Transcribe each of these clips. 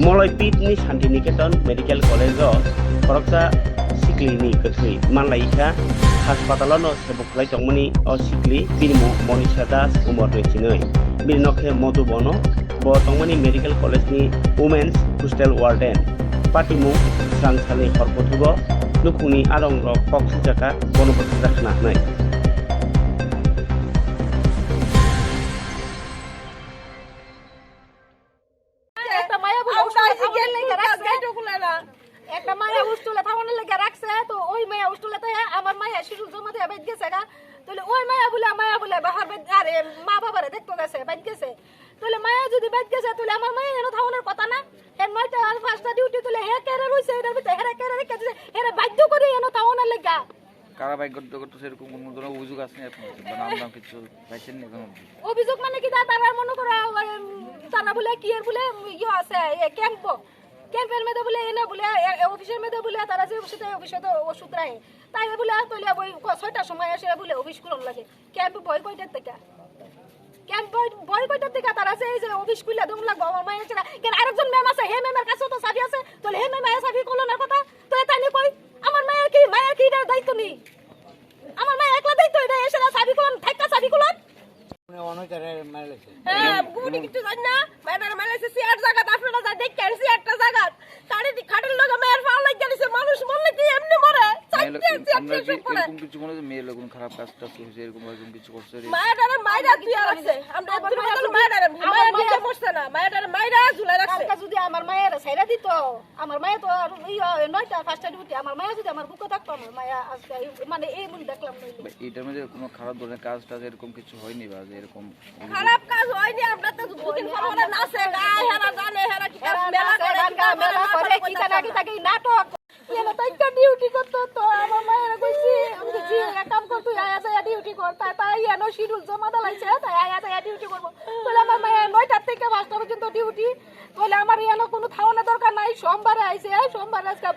मलयपीठनि Shantiniketan medical कलेजाव फरकसा सिक्लिनि गोथै मानलायिखा हास्पातालावनो सेबुखलाय दंमोननि सिक्लि बिनिमु मनीषा दास उमर 22 बिनखे मधुबन ब दंमोननि मेडिकेल कलेजनि वुमेन्स हस्टेल वार्डेन पाटिमु स्रांसालि हरपथुब नुखुंनि आदं रक कक्सिजाका बनबथु जाखना होनाय একটা মায়া উস্তুলে থাউনের লাগা রাখছে তো ওই মায়া উস্তুলেতে আমার মায়া শিশুর জমাতে বাইত গেছে গা তাহলে ওই মায়া বলে বাহার বাইত আরে মা বাবারে দেখতে গেছে বাইত গেছে তাহলে মায়া যদি বাইত গেছে তাহলে আমার মায়া এনো থাউনের কথা না এর নয়টা আর পাঁচটা ডিউটি তাহলে হে কেরে রইছে এর ভিতরে হেরা কেরে রেখেছে এর বাধ্য করে এনো থাউনের লাগা কারা বাইক করতে সেরকম কোন ধরনের অভিযোগ আছে আপনার নাম কিছু পাইছেন না এখন অভিযোগ মানে কি তারা মনে করে তারা বলে কি এর বলে ইয়ে আছে ক্যাম্পের মধ্যে বলে এনে বলে অফিসের মধ্যে বলে তারা যে অফিসে তো ওষুধ রাখে তাই বলে তৈলে ওই 6টার সময় এসে বলে অফিস করুন লাগে ক্যাম্প বয় কয়টার থেকে তারা যে অফিস খুলে দম লাগবো আমার মায়ের ছেড়া কেন আরেকজন ম্যাম আছে হে ম্যামের কাছেও তো চাবি আছে তাহলে হে ম্যাম চাবি কলনের কথা তো তাই নি কই আমার মায়ের কি এটার দায়িত্ব নেই আমার মায়ের একলা দায়িত্ব এটা এসে চাবি কলন থাকা চাবি কলন গুটি কিছু জানি না মায়ের মাইলেছে সিয়ার জায়গা আপনারা যা দেখেন সিয়ারটা জায়গা তারে খাটের লগে মায়ের ফাল লাগি গেছে মানুষ মরলে কি এমনি মরে আমরা কি এরকম কিছু মনে হয় মেয়ে লোক খারাপ কাজটা করছে এরকম কিছু করছে মায়ের মাইরা তুই রাখছে আমরা মায়ের দিকে বসছে না মায়ের মাইরা ঝুলাই রাখছে যদি আমার মায়ের ছাইরা দিত আমার মায়ে তো 9টা 5টা ডিউটি আমার মায়ে যদি আমার বুকে থাকতো আমার মায়া আজকে মানে এই মন দেখলাম এটার মধ্যে কোনো খারাপ ধরনের কাজটা এরকম কিছু হয়নি বা এরকম খারাপ কাজ হয়নি আমরা তো দুদিন পর পরে নাচে গায় হেরা জানে হেরা কি মেলা করে কি তাকে নাটক এনে তাইকা ডিউটি করতে তো আমার মায়ের কইছি আমি জি কাম কর তুই আয়া যায় ডিউটি কর তাই এনো শিডিউল জমা দালাইছে তাই আয়া যায় ডিউটি করব বলে আমার মায়ের 9টা থেকে 5টা পর্যন্ত ডিউটি বলে আমার এনো কোনো থাওনা দরকার নাই সোমবারে আইছে সোমবার আজকে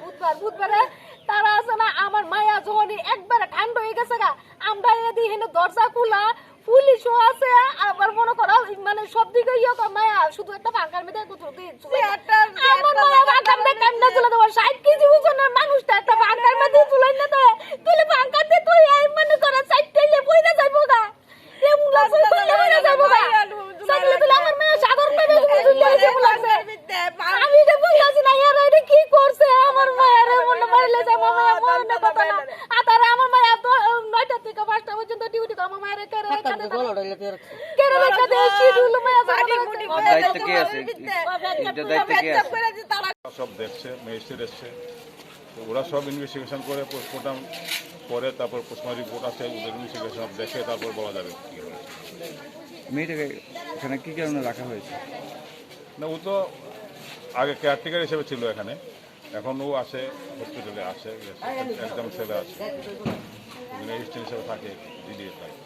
বুধবারে তারা আছে না আমার মায়া জনি একবারে ঠান্ডা হয়ে গেছে গা আমরা এদি হেনে দরজা খোলা পুলিশও আছে আবার মনে করো মানে সব দিকে মায়া শুধু একটা বাঙ্কার মধ্যে আমার মায়া বাঙ্কার মধ্যে কান্না চলে দেবো 60 কেজি ওজনের মানুষটা একটা বাঙ্কার মধ্যে চুলাই না তুই বাঙ্কার দিয়ে তুই মনে করো 60 টাইলে বইরা যাইবো গা এ মুলা বইরা যাইবো গা সাইকেলে তুই আমার মায়া সাগর পেবে আমি এটা বুঝাছি না এরা এটা কি করছে আমার মায়ের মনে মারলে যে মায়া মনে কথা না আতারে আমার মায়া তো 9টা থেকে 5টা পর্যন্ত ডিউটি তো আমার মায়ের কেরে সব দেখছে ম্যাজিস্ট্রেট এসছে ওরা সব ইনভেস্টিগেশন করে পোস্টমর্টম করে তারপর পোস্টমর্টম রিপোর্ট আসে ওদের ইনভেস্টিগেশন দেখে তারপর বলা যাবে কি হয়েছে মেয়েটাকে এখানে কি কারণে রাখা হয়েছে না ও তো আগে কেয়ারটেকার হিসেবে ছিল এখানে এখন ও আসে হসপিটালে আসে একদম সেলে আসে রেজিস্ট্রেন্ট হিসেবে থাকে দিদি থাকে